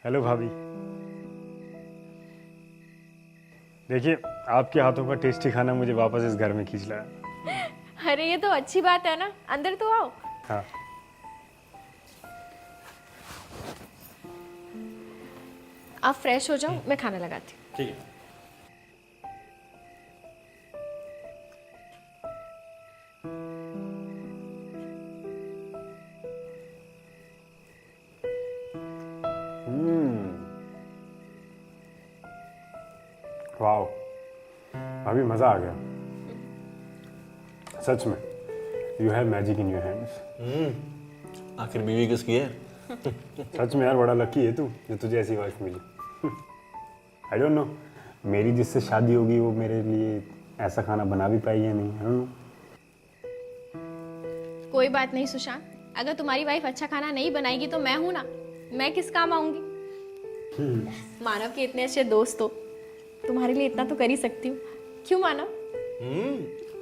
Hello भाभी। देखिए, आपके हाथों का टेस्टी खाना मुझे वापस इस घर में खींच लाया। अरे ये तो अच्छी बात है ना, अंदर तो आओ। हाँ। आप फ्रेश हो जाओ, मैं खाना लगाती हूँ। ठीक है। वाओ, अभी मज़ा आ गया सच में। You have magic in your hands. आखिर बीवी किसकी है? सच में यार, बड़ा लकी है तू जो तुझे ऐसी वाइफ मिली। आई डोंट नो, मेरी जिससे शादी होगी वो मेरे लिए ऐसा खाना बना भी पाएगी या नहीं, आई डोंट नो। कोई बात नहीं सुशांत, अगर तुम्हारी वाइफ अच्छा खाना नहीं बनाएगी तो मैं हूं ना, मैं किस काम आऊंगी। मानव के इतने अच्छे दोस्त हो, तुम्हारे लिए इतना तो कर ही सकती हूँ। क्यों मानव?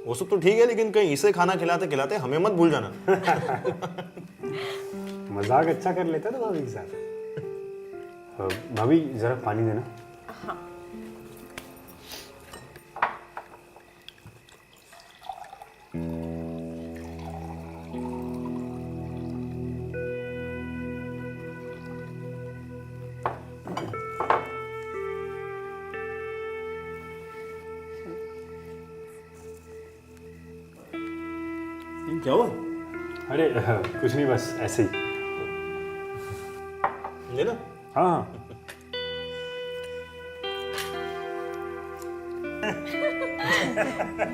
वो सब तो ठीक है, लेकिन कहीं इसे खाना खिलाते खिलाते हमें मत भूल जाना। मजाक अच्छा कर लेता तो भाभी के साथ। भाभी जरा पानी देना। हाँ। क्या हुआ? अरे कुछ नहीं, बस ऐसे ही। लेना। हाँ हाँ।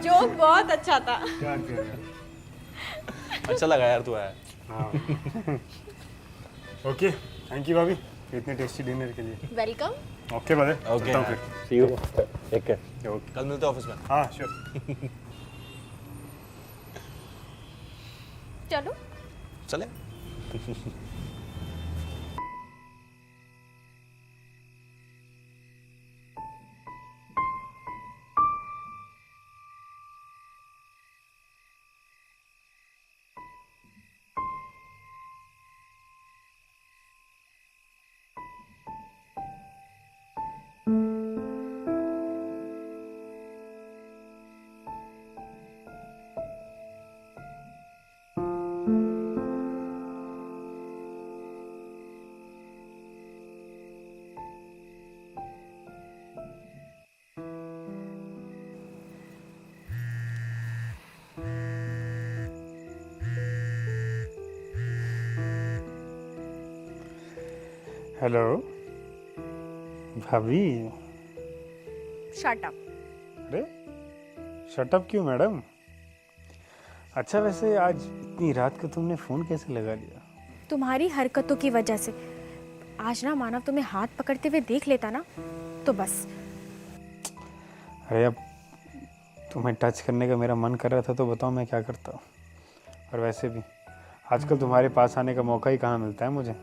जोक बहुत अच्छा था। क्या क्या। अच्छा लगा यार तू आया। हाँ। ओके, थैंक यू भाभी इतने टेस्टी डिनर के लिए। वेलकम। Okay bye. ओके, चलता हूँ फिर। See you. Take care. Okay. कल मिलते हैं ऑफिस में। हाँ श्योर। चलो। चले। हेलो भाभी। Shut up. अरे शटअप क्यों मैडम? अच्छा वैसे आज इतनी रात को तुमने फ़ोन कैसे लगा लिया? तुम्हारी हरकतों की वजह से। आज ना मानव तुम्हें हाथ पकड़ते हुए देख लेता ना, तो बस। अरे अब तुम्हें टच करने का मेरा मन कर रहा था तो बताओ मैं क्या करता। और वैसे भी आजकल तुम्हारे पास आने का मौका ही कहाँ मिलता है मुझे।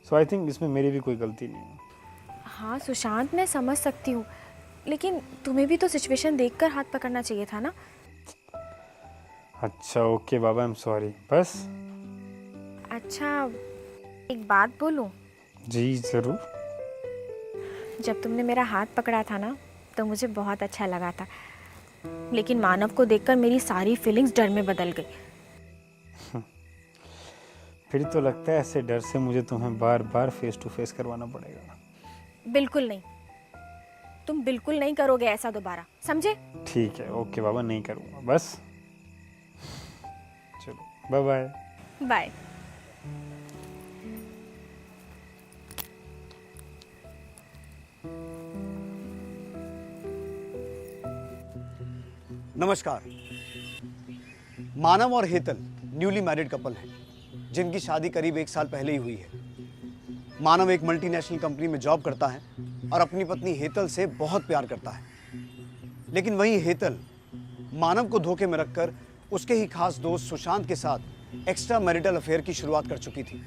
सो आई थिंक इसमें मेरी भी कोई गलती नहीं है। हाँ सुशांत, मैं समझ सकती हूँ, लेकिन तुम्हें भी तो सिचुएशन देखकर हाथ पकड़ना चाहिए था ना। अच्छा okay Baba, I am sorry. बस। अच्छा, एक बात बोलूं? जी ज़रूर। जब तुमने मेरा हाथ पकड़ा था ना, तो मुझे बहुत अच्छा लगा था, लेकिन मानव को देखकर मेरी सारी फीलिंग्स डर में बदल गई। फिर तो लगता है ऐसे डर से मुझे तुम्हें बार बार फेस टू फेस करवाना पड़ेगा। बिल्कुल नहीं, तुम बिल्कुल नहीं करोगे ऐसा दोबारा, समझे? ठीक है ओके बाबा, नहीं करूँगा बस। चलो बाय बाय। बाय। नमस्कार। मानव और हेतल न्यूली मैरिड कपल हैं, जिनकी शादी करीब 1 साल पहले ही हुई है। मानव एक मल्टीनेशनल कंपनी में जॉब करता है और अपनी पत्नी हेतल से बहुत प्यार करता है, लेकिन वहीं हेतल मानव को धोखे में रखकर उसके ही खास दोस्त सुशांत के साथ एक्स्ट्रा मैरिटल अफेयर की शुरुआत कर चुकी थी,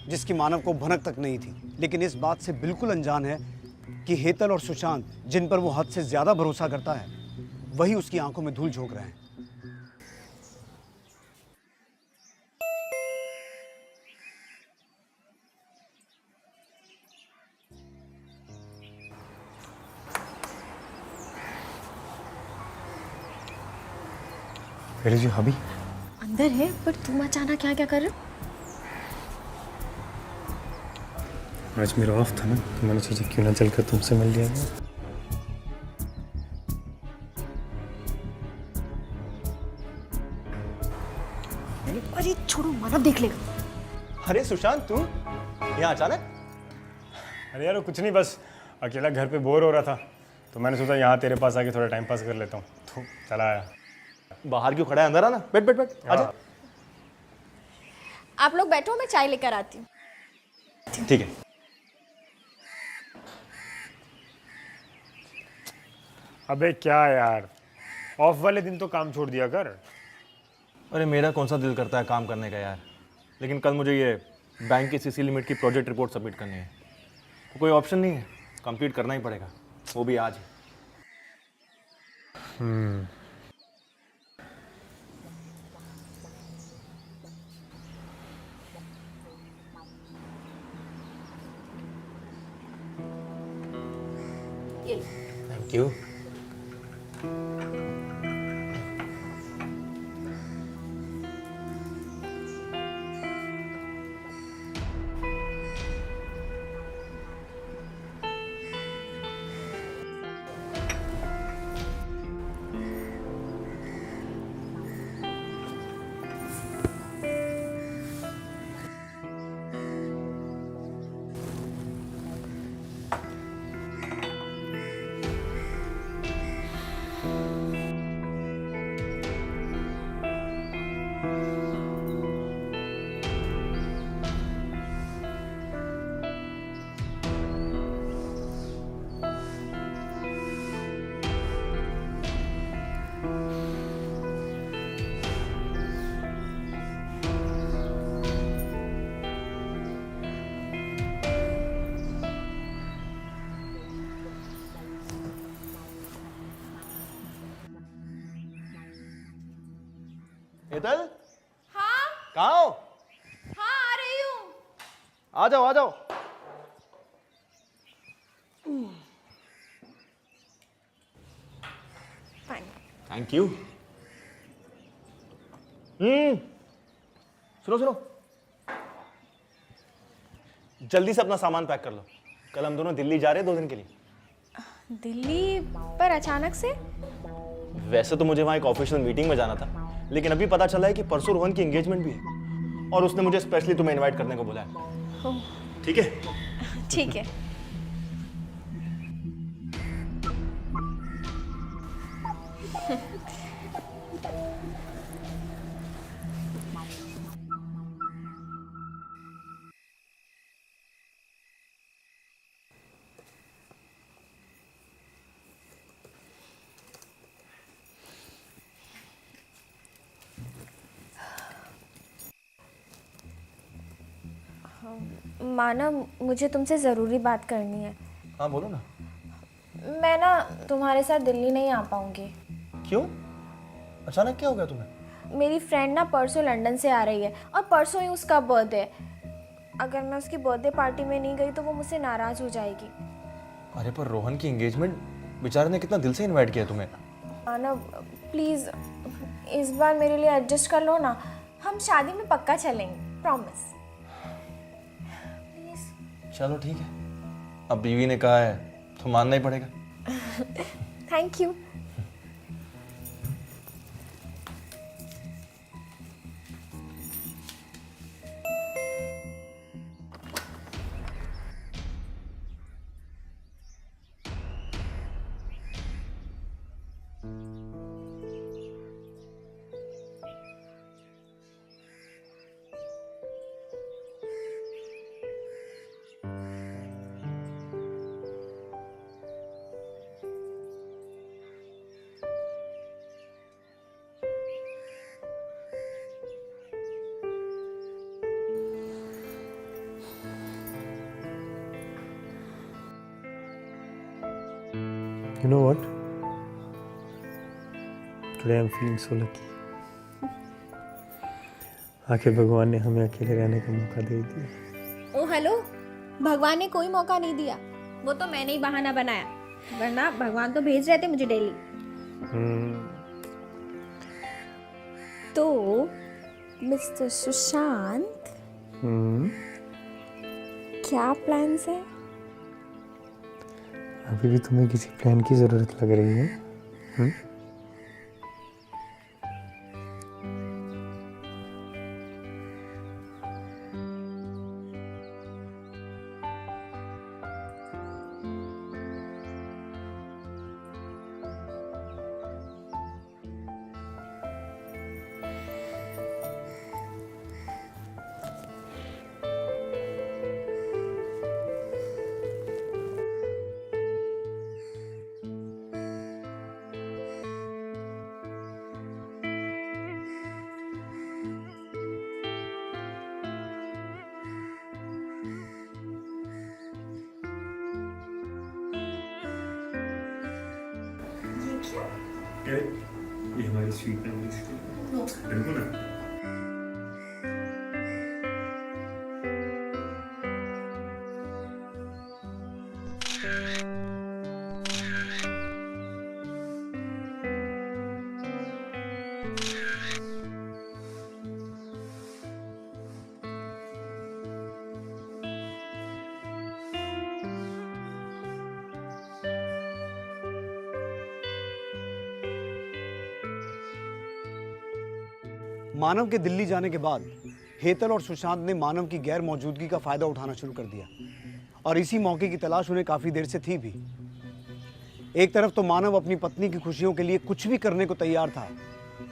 जिसकी मानव को भनक तक नहीं थी। लेकिन इस बात से बिल्कुल अनजान है कि हेतल और सुशांत, जिन पर वो हद से ज्यादा भरोसा करता है, वही उसकी आंखों में धूल झोंक रहे हैं। वेयर इज योर हबी? अंदर है, पर तुम अचानक क्या क्या कर रहे हो? आज मेरा ऑफ था ना, तो मैंने सोचा क्यों ना चलकर तुमसे मिल लिया जाए। अरे छोड़ो, मानव देख लेगा। अरे सुशांत, तू यहाँ अचानक? अरे यार वो कुछ नहीं, बस अकेला घर पे बोर हो रहा था, तो मैंने सोचा यहाँ तेरे पास आके थोड़ा टाइम पास कर लेता हूँ, तो चला आया। बाहर क्यों खड़ा है, अंदर आना। बैठ बैठ बैठ, आजा। आप लोग बैठो, मैं चाय लेकर आती हूँ। ठीक है। अबे क्या यार, ऑफ वाले दिन तो काम छोड़ दिया कर। अरे मेरा कौन सा दिल करता है काम करने का यार, लेकिन कल मुझे ये बैंक की सीसी लिमिट की प्रोजेक्ट रिपोर्ट सबमिट करनी है, तो कोई ऑप्शन नहीं है, कंप्लीट करना ही पड़ेगा, वो भी आज। ये लो। Thank you. हेतल, हाँ कहाँ हो? हाँ, आ रही हूँ। आ जाओ आ जाओ। फाइन। Thank you. सुनो सुनो, जल्दी से अपना सामान पैक कर लो, कल हम दोनों दिल्ली जा रहे हैं 2 दिन के लिए। दिल्ली पर अचानक से? वैसे तो मुझे वहाँ एक ऑफिशियल मीटिंग में जाना था, लेकिन अभी पता चला है कि परसों रोहन की एंगेजमेंट भी है और उसने मुझे स्पेशली तुम्हें इनवाइट करने को बोला है। ओह, ठीक है? ठीक है। मानव, मुझे तुमसे ज़रूरी बात करनी है। हाँ बोलो ना। मैं ना तुम्हारे साथ दिल्ली नहीं आ पाऊंगी। क्यों? अचानक क्या हो गया तुम्हें? मेरी फ्रेंड ना परसों लंदन से आ रही है और परसों ही उसका बर्थडे है। अगर मैं उसकी बर्थडे पार्टी में नहीं गई तो वो मुझसे नाराज़ हो जाएगी। अरे पर रोहन की एंगेजमेंट, बेचारे ने कितना दिल से इनवाइट किया तुम्हें। मानव प्लीज़ इस बार मेरे लिए एडजस्ट कर लो ना, हम शादी में पक्का चलेंगे, प्रॉमिस। चलो ठीक है, अब बीवी ने कहा है तो मानना ही पड़ेगा। Thank you. You know what? Today I'm feeling so lucky. आखिर भगवान ने हमें अकेले रहने का मौका दे दिया। ओ हेलो, भगवान ने कोई मौका नहीं दिया, वो तो मैंने ही बहाना बनाया, वरना भगवान तो भेज रहे थे मुझे डेली। तो मिस्टर सुशांत, क्या प्लान्स है? अभी भी तुम्हें किसी प्लान की ज़रूरत लग रही है? ये हमारी स्वीट मेमोरीज बिल्कुल ना। मानव के दिल्ली जाने के बाद हेतल और सुशांत ने मानव की गैर मौजूदगी का फायदा उठाना शुरू कर दिया और इसी मौके की तलाश उन्हें काफी देर से थी भी। एक तरफ तो मानव अपनी पत्नी की खुशियों के लिए कुछ भी करने को तैयार था,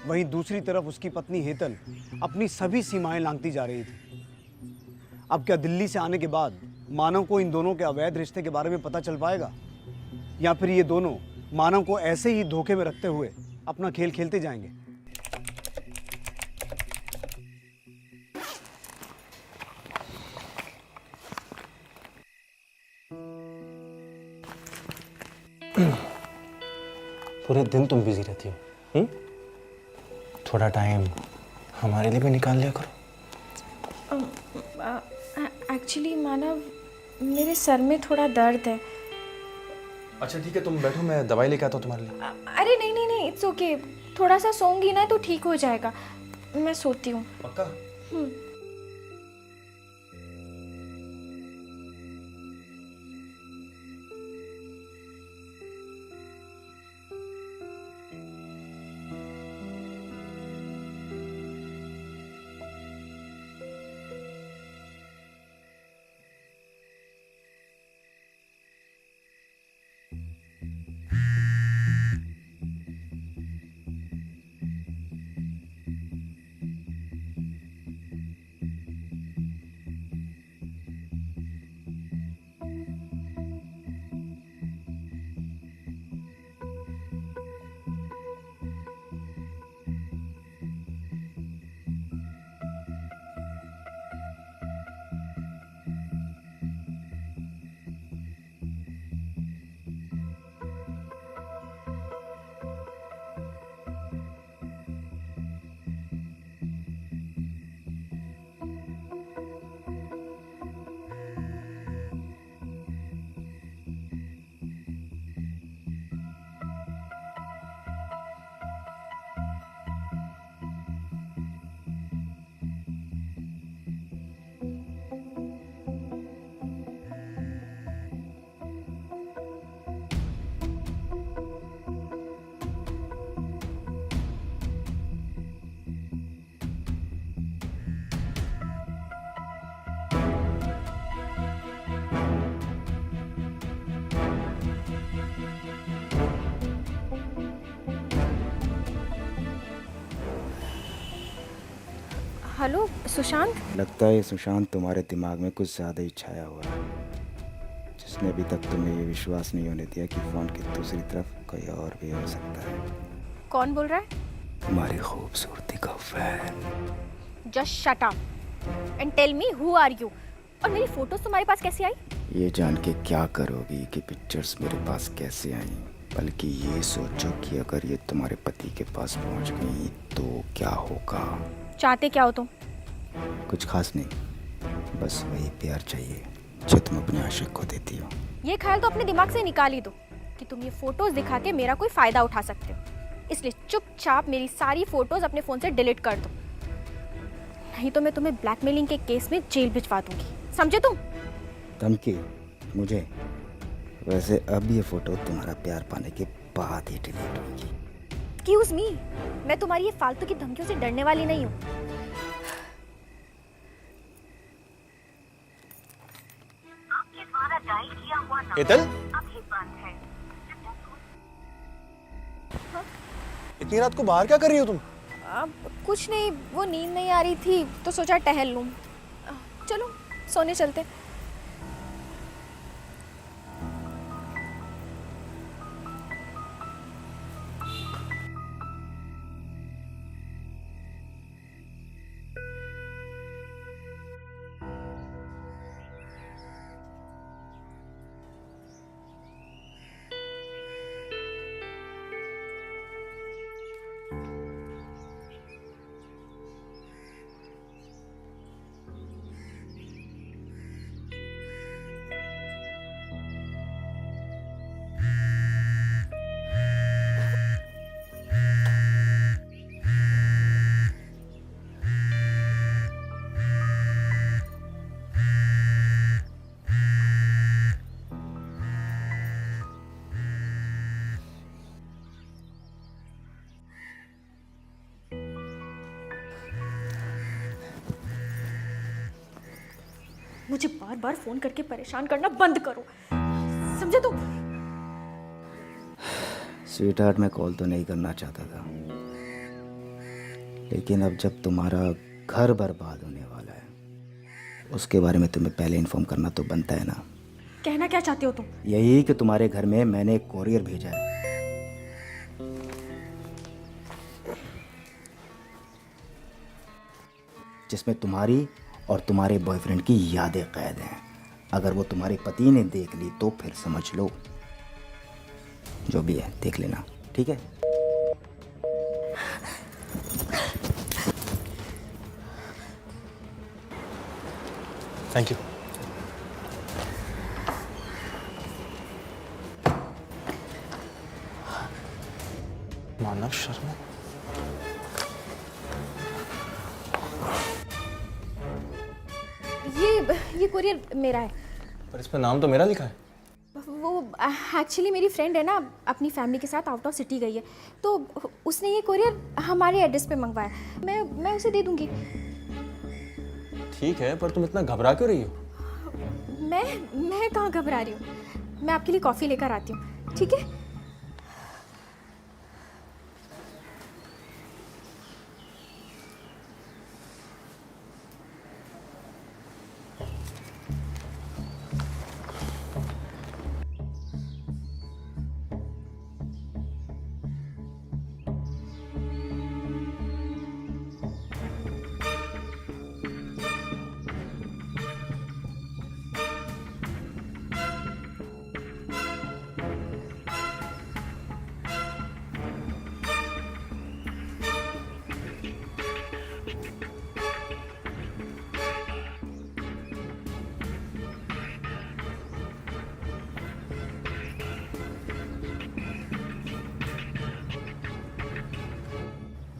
वहीं दूसरी तरफ उसकी पत्नी हेतल अपनी सभी सीमाएं लांघती जा रही थी। अब क्या दिल्ली से आने के बाद मानव को इन दोनों के अवैध रिश्ते के बारे में पता चल पाएगा, या फिर ये दोनों मानव को ऐसे ही धोखे में रखते हुए अपना खेल खेलते जाएंगे? पूरे दिन तुम बिजी रहती हो, थोड़ा टाइम हमारे लिए भी निकाल लिया करो। एक्चुअली मानव, मेरे सर में थोड़ा दर्द है। अच्छा ठीक है, तुम बैठो, मैं दवाई लेके आता हूँ तुम्हारे लिए। अरे नहीं नहीं नहीं, इट्स ओके। थोड़ा सा सोऊंगी ना तो ठीक हो जाएगा। मैं सोती हूँ। पक्का? हेलो सुशांत। लगता है सुशांत तुम्हारे दिमाग में कुछ ज़्यादा ही छाया हुआ है, जिसने अभी तक तुम्हें ये विश्वास नहीं होने दिया कि फ़ोन की दूसरी तरफ कोई और भी हो सकता है। कौन बोल रहा है? तुम्हारी खूबसूरती का fan. Just shut up and tell me who are you. और मेरी फोटोज तुम्हारे पास कैसे आई? ये जान के क्या करोगी कि पिक्चर्स मेरे पास कैसे आई, बल्कि ये सोचो कि अगर ये तुम्हारे पति के पास पहुंच गई तो क्या होगा। चाहते क्या हो तुम? कुछ खास नहीं, बस वही प्यार चाहिए जो तुम अपने आशिक को देती हो। ये ख्याल तो अपने दिमाग से निकाल ही दो कि तुम ये फोटोज दिखा के मेरा कोई फायदा उठा सकते हो। इसलिए चुपचाप मेरी सारी फोटोज अपने फ़ोन से डिलीट कर दो, नहीं तो मैं तुम्हें ब्लैकमेलिंग के केस में जेल भिजवा दूंगी, समझे तुम? धमकी मुझे? वैसे अब ये फोटो तुम्हारा प्यार पाने के बाद ही डिलीट होगी। एक्सक्यूज मी, मैं तुम्हारी ये फालतू की धमकियों से डरने वाली नहीं हूँ। हेतल, इतनी रात को बाहर क्या कर रही हो तुम? अब कुछ नहीं, वो नींद नहीं आ रही थी तो सोचा टहल लूँ। चलो सोने चलते। मुझे बार बार फोन करके परेशान करना बंद करो, समझे तुम? स्वीटहार्ट, मैं कॉल तो नहीं करना चाहता था, लेकिन अब जब तुम्हारा घर बर्बाद होने वाला है, उसके बारे में तुम्हें पहले इन्फॉर्म करना तो बनता है ना। कहना क्या चाहते हो तुम? यही कि तुम्हारे घर में मैंने एक कोरियर भेजा है, जिसमें तुम्हारी और तुम्हारे बॉयफ्रेंड की यादें कैद हैं। अगर वो तुम्हारे पति ने देख ली तो फिर समझ लो, जो भी है देख लेना, ठीक है? Thank you. मानव शर्मा, ये कोरियर मेरा है। पर इस पर नाम तो मेरा लिखा है। वो एक्चुअली मेरी फ्रेंड है ना, अपनी फैमिली के साथ आउट ऑफ सिटी गई है, तो उसने ये कोरियर हमारे एड्रेस पे मंगवाया। मैं उसे दे दूंगी। ठीक है, पर तुम इतना घबरा क्यों रही हो? मैं कहाँ घबरा रही हूँ, मैं आपके लिए कॉफ़ी लेकर आती हूँ, ठीक है?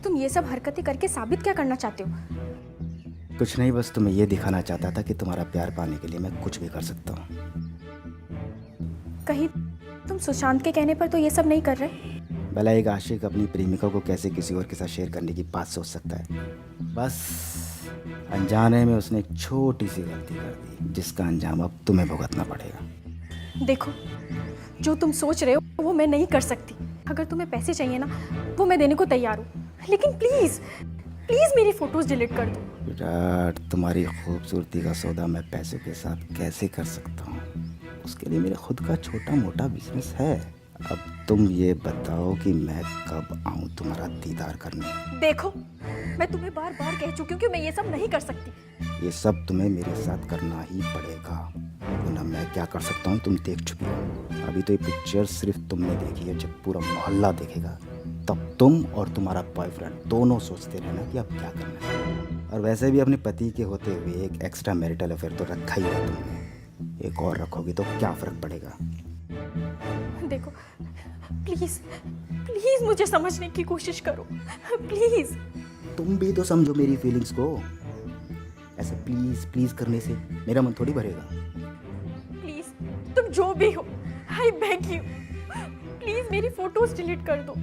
तुम ये सब हरकतें करके साबित क्या करना चाहते हो? कुछ नहीं, बस तुम्हें ये दिखाना चाहता था कि तुम्हारा प्यार पाने के लिए मैं कुछ भी कर सकता हूँ। कहीं तुम सुशांत के कहने पर तो ये सब नहीं कर रहे? भला एक आशिक अपनी प्रेमिका को कैसे किसी और के साथ शेयर करने की बात सोच सकता है? बस अनजाने में उसने एक छोटी सी गलती कर दी, जिसका अंजाम अब तुम्हें भुगतना पड़ेगा। देखो, जो तुम सोच रहे हो वो मैं नहीं कर सकती। अगर तुम्हें पैसे चाहिए ना, वो मैं देने को तैयार हूँ, लेकिन प्लीज प्लीज मेरी फोटोज डिलीट कर दो। विराट, तुम्हारी खूबसूरती का सौदा मैं पैसों के साथ कैसे कर सकता हूँ? उसके लिए मेरा खुद का छोटा मोटा बिजनेस है। अब तुम ये बताओ कि मैं कब आऊँ तुम्हारा दीदार करने? देखो, मैं तुम्हें बार बार कह चुकी हूँ कि मैं ये सब नहीं कर सकती। ये सब तुम्हें मेरे साथ करना ही पड़ेगा, वरना मैं क्या कर सकता हूँ तुम देख चुकी हो। अभी तो ये पिक्चर सिर्फ तुमने देखी है, जब पूरा मोहल्ला देखेगा तब तुम और तुम्हारा बॉयफ्रेंड दोनों सोचते रहना कि अब क्या करना है। और वैसे भी अपने पति के होते हुए एक एक्स्ट्रा मैरिटल अफेयर तो रखा ही है तुमने, एक और रखोगी तो क्या फ़र्क पड़ेगा? देखो प्लीज प्लीज मुझे समझने की कोशिश करो, प्लीज। तुम भी तो समझो मेरी फीलिंग्स को। ऐसे प्लीज प्लीज करने से मेरा मन थोड़ी भरेगा। प्लीज तुम जो भी हो, आई बेग यू, प्लीज मेरी फोटोज डिलीट कर दो।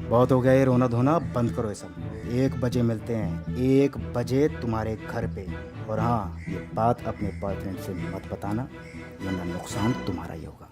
बहुत हो गया ये रोना धोना, बंद करो ये सब। 1 बजे मिलते हैं, 1 बजे तुम्हारे घर पे। और हाँ, ये बात अपने बॉयफ्रेंड से मत बताना, वरना नुकसान तुम्हारा ही होगा।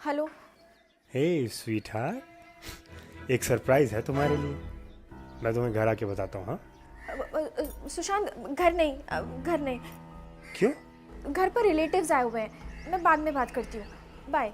हेलो। हे स्वीट हार्ट, एक सरप्राइज है तुम्हारे लिए। मैं तुम्हें घर आके बताता हूँ। हाँ, सुशांत, घर नहीं, घर नहीं, क्यों? घर पर रिलेटिव्स आए हुए हैं, मैं बाद में बात करती हूँ, बाय।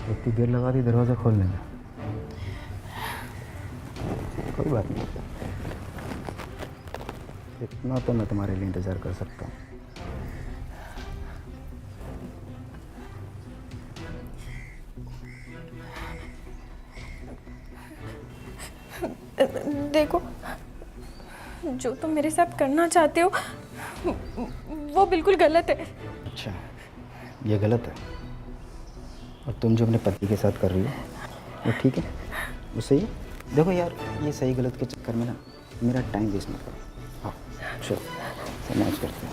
इतनी देर लगा दी दरवाज़ा खोलने में। कोई बात नहीं, इतना तो मैं तुम्हारे लिए इंतज़ार कर सकता हूँ। देखो, जो तुम मेरे साथ करना चाहते हो वो बिल्कुल गलत है। अच्छा, ये गलत है, और तुम जो अपने पति के साथ कर रही हो वो ठीक है, वो सही है। देखो यार, ये सही गलत के चक्कर में ना मेरा टाइम वेस्ट मत करो। हाँ चलो, मैच करते हैं।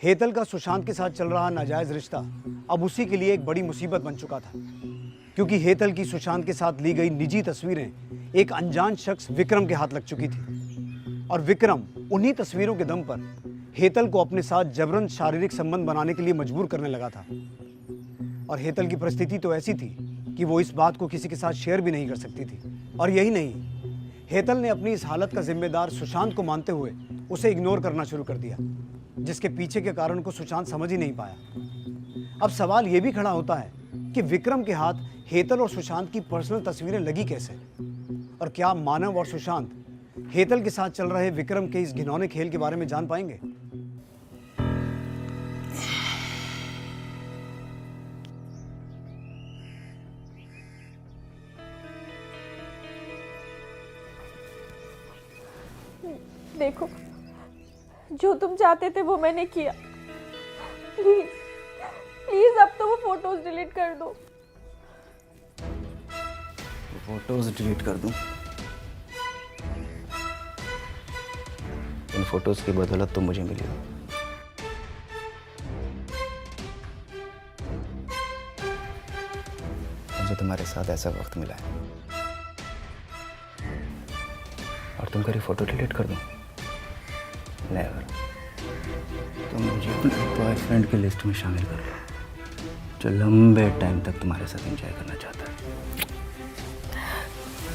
हेतल का सुशांत के साथ चल रहा नाजायज रिश्ता अब उसी के लिए एक बड़ी मुसीबत बन चुका था, क्योंकि हेतल की सुशांत के साथ ली गई निजी तस्वीरें एक अनजान शख्स विक्रम के हाथ लग चुकी थी, और विक्रम उन्हीं तस्वीरों के दम पर हेतल को अपने साथ जबरन शारीरिक संबंध बनाने के लिए मजबूर करने लगा था। और हेतल की परिस्थिति तो ऐसी थी कि वो इस बात को किसी के साथ शेयर भी नहीं कर सकती थी। और यही नहीं, हेतल ने अपनी इस हालत का जिम्मेदार सुशांत को मानते हुए उसे इग्नोर करना शुरू कर दिया, जिसके पीछे के कारण को सुशांत समझ ही नहीं पाया। अब सवाल यह भी खड़ा होता है कि विक्रम के हाथ हेतल और सुशांत की पर्सनल तस्वीरें लगी कैसे, और क्या मानव और सुशांत हेतल के साथ चल रहे विक्रम के इस घिनौने खेल के बारे में जान पाएंगे। देखो, जो तुम चाहते थे वो मैंने किया। प्लीज प्लीज अब तो वो फोटोज डिलीट कर दो। फोटोज डिलीट कर दूं? इन फोटोज की बदौलत तो मुझे मिली हो। मुझे तुम्हारे साथ ऐसा वक्त मिला है और तुम करी फोटो डिलीट कर दो? नेवर। तुम मुझे अपने बॉयफ्रेंड की लिस्ट में शामिल कर लो, जो लंबे टाइम तक तुम्हारे साथ एंजॉय करना चाहता है।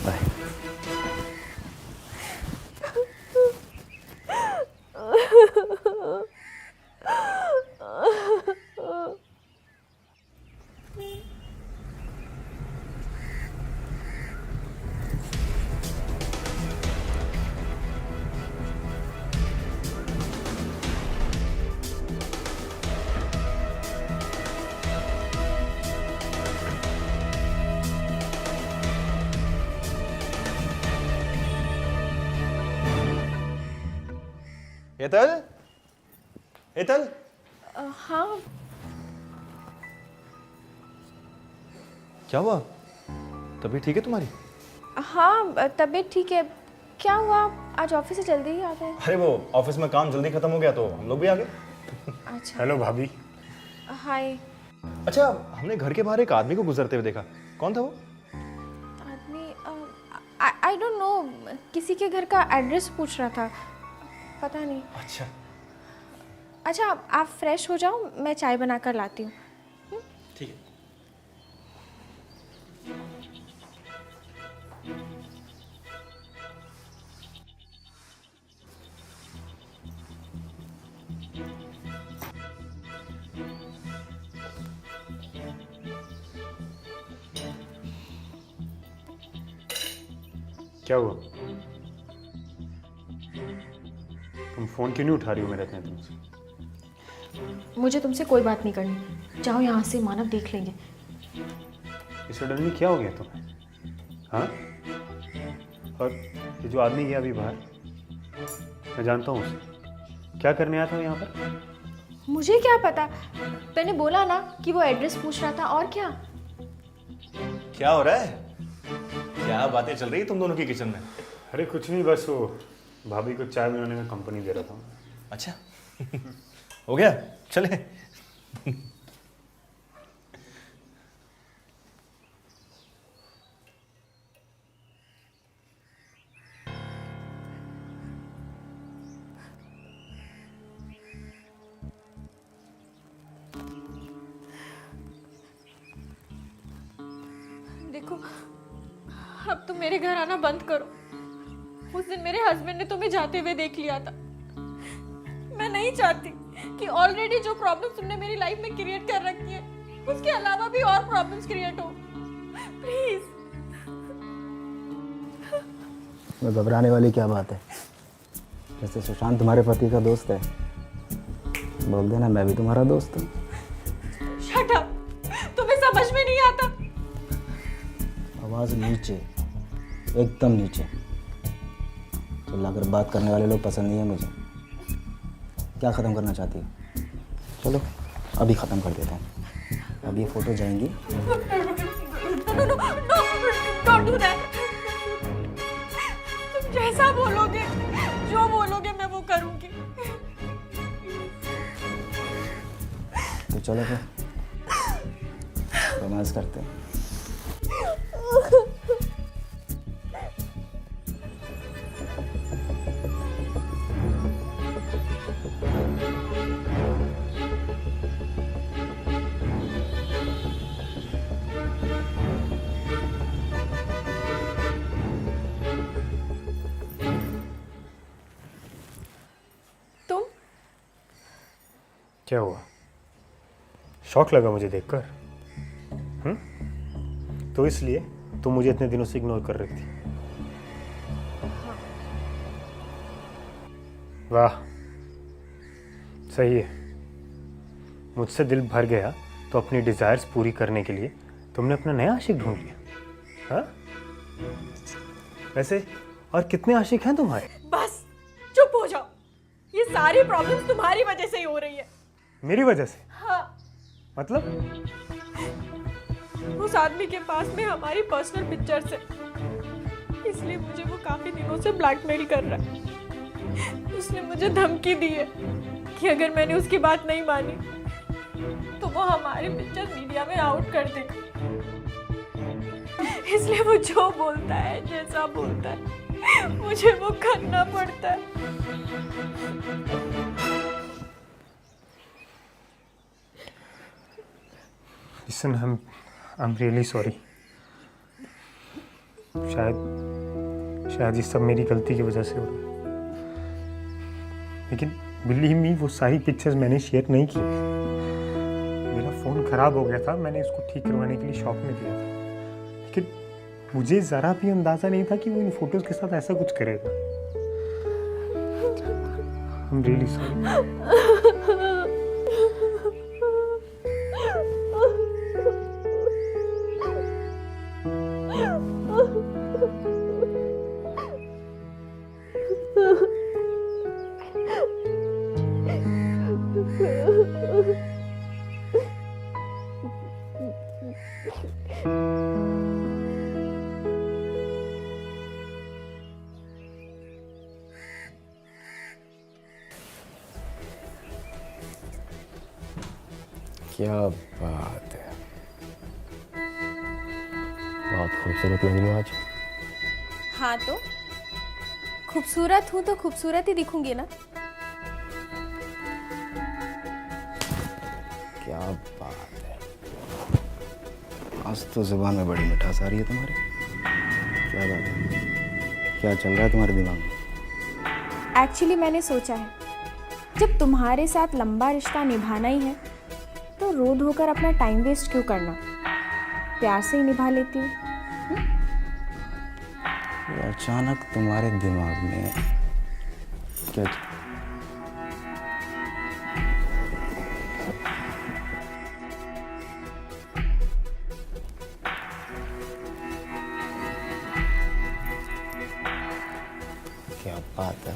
बाय। हेतल, हेतल, हाँ क्या हुआ? तबीयत ठीक है तुम्हारी? हाँ, तबीयत ठीक है। क्या हुआ, आज ऑफिस से जल्दी ही आ गए? अरे वो ऑफिस में काम जल्दी खत्म हो गया तो हम लोग भी आ गए। अच्छा। हेलो भाभी। हाय। अच्छा, हमने घर के बाहर एक आदमी को गुजरते हुए देखा। कौन था वो? आदमी, आई डोंट नो, किसी के घर का एड्रेस पूछ रहा था, पता नहीं। अच्छा अच्छा, आप फ्रेश हो जाओ, मैं चाय बना कर लाती हूँ। ठीक है। क्या हुआ? तुम फोन क्यों नहीं उठा रही हो मेरे इतने दिन से? मुझे तुमसे कोई बात नहीं करनी, जाओ यहाँ से, मानव देख लेंगे। इस सडनली क्या हो गया तुम्हें? हाँ? और ये जो आदमी गया अभी बाहर, मैं जानता हूँ उसे। क्या करने आया था वो यहाँ पर? मुझे क्या पता, मैंने बोला ना कि वो एड्रेस पूछ रहा था, और क्या। क्या हो रहा है? क्या बातें चल रही है तुम दोनों की किचन में? अरे कुछ नहीं, बस वो भाभी को चाय बनाने में कंपनी दे रहा था। अच्छा हो गया, चले। देखो, अब तुम मेरे घर आना बंद करो। उस दिन मेरे हस्बैंड ने तुम्हें जाते हुए देख लिया था। मैं नहीं चाहती कि ऑलरेडी जो प्रॉब्लम्स तुमने मेरी लाइफ में क्रिएट कर रखी है, उसके अलावा भी और प्रॉब्लम्स क्रिएट हो। प्लीज। मैं घबराने वाली क्या बात है? जैसे सुशांत तुम्हारे पति का दोस्त है, बोल देना मैं भी तुम्हारा दोस्त हूँ। शट अप, तुम्हें समझ में नहीं आता। आवाज़ नीचे, एकदम नीचे। चिल्लाकर बात करने वाले लोग पसंद नहीं है मुझे। क्या ख़त्म करना चाहती हो? चलो अभी ख़त्म कर देता हूँ। अब ये फ़ोटो जाएंगी। Don't do that. तुम जैसा बोलोगे, जो बोलोगे मैं वो करूंगी। तो चलो फिर रोमांस करते हैं। तुम? क्या हुआ? शौक लगा मुझे देखकर? तो इसलिए तुम मुझे इतने दिनों से इग्नोर कर रही थी? वाह, सही है। मुझसे दिल भर गया तो अपनी डिजायर्स पूरी करने के लिए तुमने अपना नया आशिक ढूंढ लिया। हाँ? वैसे और कितने आशिक हैं तुम्हारे? बस सारी प्रॉब्लम्स तुम्हारी वजह से ही हो रही है। मेरी वजह से? हाँ, मतलब? उस आदमी के पास में हमारी पर्सनल पिक्चर्स है, इसलिए मुझे वो काफी दिनों से ब्लैकमेल कर रहा है। उसने मुझे धमकी दी है कि अगर मैंने उसकी बात नहीं मानी तो वो हमारी पिक्चर मीडिया में आउट कर देगा। इसलिए वो जो बोलता है, जैसा बोलता है, मुझे वो करना पड़ता है। Listen, I'm really sorry. शायद ये सब मेरी गलती की वजह से हो रहा है, लेकिन बिलीव मी वो सारी पिक्चर्स मैंने शेयर नहीं की। मेरा फ़ोन ख़राब हो गया था, मैंने इसको ठीक करवाने के लिए शॉप में दिया था, लेकिन मुझे ज़रा भी अंदाज़ा नहीं था कि वो इन फोटोज़ के साथ ऐसा कुछ करेगा। I'm really sorry. क्या बात है, बहुत खूबसूरत लग रही हो आज। हाँ तो खूबसूरत हूँ तो खूबसूरत ही दिखूंगी ना। क्या बात है, आज तो जुबान में बड़ी मिठास आ रही है तुम्हारी। क्या बात है, क्या चल रहा है तुम्हारे दिमाग में? एक्चुअली मैंने सोचा है, जब तुम्हारे साथ लंबा रिश्ता निभाना ही है तो रो धोकर अपना टाइम वेस्ट क्यों करना, प्यार से ही निभा लेती हूँ। ये अचानक तुम्हारे दिमाग में क्या क्या बात है?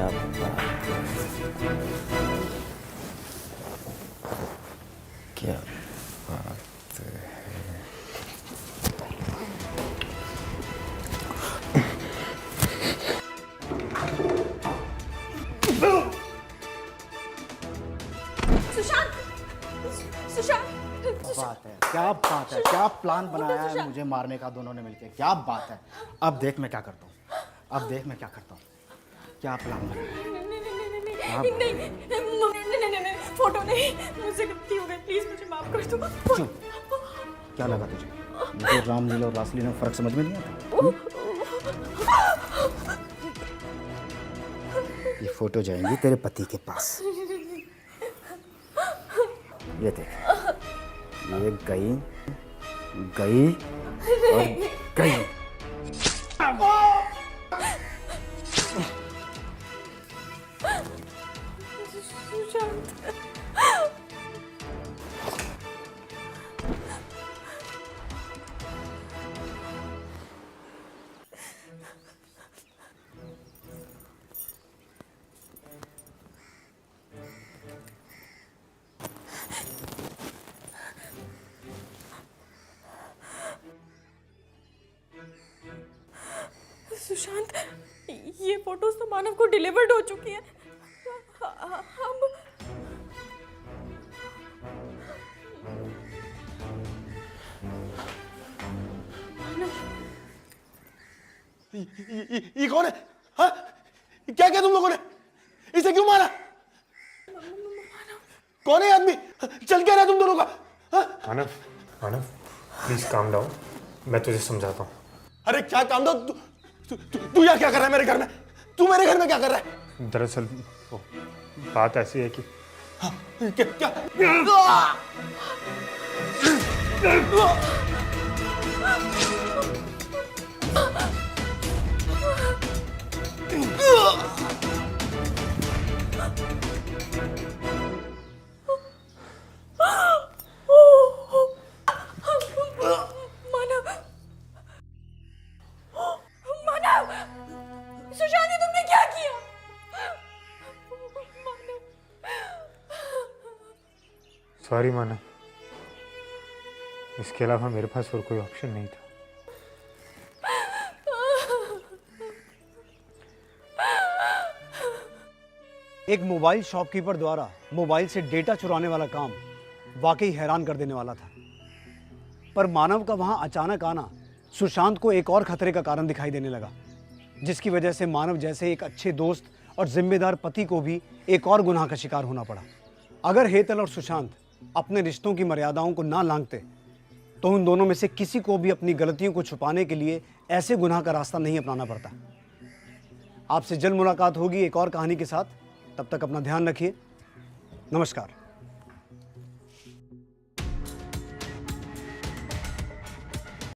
क्या बात है, क्या बात है। सुशांत, सुशांत, बात है, क्या बात है, क्या प्लान बनाया है मुझे मारने का दोनों ने मिलके? क्या बात है, अब देख मैं क्या करता हूँ, अब देख मैं क्या करता हूँ। क्या प्लान बनाया है? नहीं, फोटो नहीं, मुझसे गलती हो गई, प्लीज मुझे माफ कर दो। चुप, क्या लगा तुझे? मुझे रामलीला और रासलीला में फर्क समझ में नहीं आता? ये फोटो जाएंगी तेरे पति के पास। ये देख, ये गई गई और गई। सुशांत, ये फोटोज तो मानव को डिलीवर्ड हो चुकी है। हम ये कौन है? हाँ? क्या किया तुम लोगों ने? इसे क्यों मारा? कौन है आदमी? चल क्या रहा है तुम दोनों का? हाँ? मानव, मानव, प्लीज काम डाउन, मैं तुझे समझाता हूँ। अरे क्या काम दो? तू यहाँ क्या कर रहा है मेरे घर में? तू मेरे घर में क्या कर रहा है? दरअसल वो बात ऐसी है कि मानव, सुशांत, ये तुमने क्या किया? मानव, सॉरी मानव, इसके अलावा मेरे पास और कोई ऑप्शन नहीं था। एक मोबाइल शॉपकीपर द्वारा मोबाइल से डेटा चुराने वाला काम वाकई हैरान कर देने वाला था, पर मानव का वहां अचानक आना सुशांत को एक और खतरे का कारण दिखाई देने लगा, जिसकी वजह से मानव जैसे एक अच्छे दोस्त और जिम्मेदार पति को भी एक और गुनाह का शिकार होना पड़ा। अगर हेतल और सुशांत अपने रिश्तों की मर्यादाओं को ना लांघते तो उन दोनों में से किसी को भी अपनी गलतियों को छुपाने के लिए ऐसे गुनाह का रास्ता नहीं अपनाना पड़ता। आपसे जल्द मुलाकात होगी एक और कहानी के साथ। तब तक अपना ध्यान रखिए। नमस्कार।